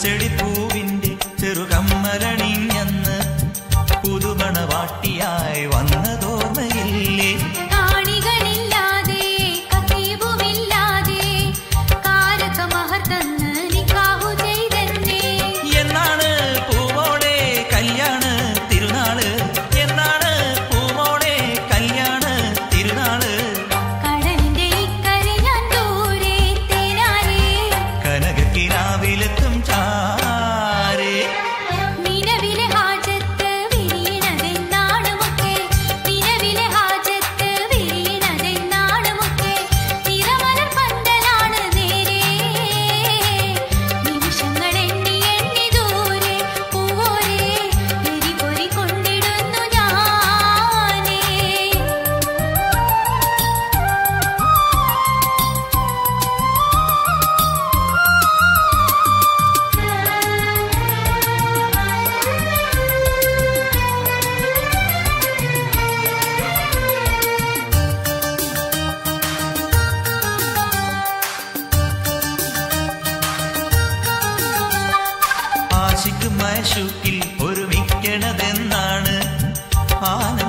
പൂച്ചെടിപ്പൂവിന്റെ ചെറുകമ്മലണിഞ്ഞന്ന് പുതുമണവാട്ടിയായി വന്നതോർമ്മയില്ലേ? കാണികളില്ലാതെ കത്തീബുമില്ലാതെ കാരകമഹർ തന്ന് നിക്കാഹു ചെയ്തെന്നേ. എന്നാണ് പൂവോടെ കല്യാണ തിരുനാള്? എന്നാണ് പൂവോടെ കല്യാണ തിരുനാള്? കടലിന്റെ ഇക്കരെ ഞാൻ ദൂരെ തേനാരേ കനകക്കിനാവിലെത്തും ചാരേ നിലവിലെ ഹാജത്ത് വിരിയണതെന്നാണ് മുക്കേ. നിലവിലെ ഹാജത്ത് വിരിയണതെന്നാണ് മുക്കേ. നിറമലർ പന്തലാണ് നേരെ നിമിഷങ്ങൾ എണ്ണി എണ്ണി ദൂരെ പൂവോരെ എരിപൊരി കൊണ്ടിടുന്നു ഞാനേ. ആശിക്ക് മശൂക്കിൽ ഒരുമിക്കണതെന്നാണ്? ആന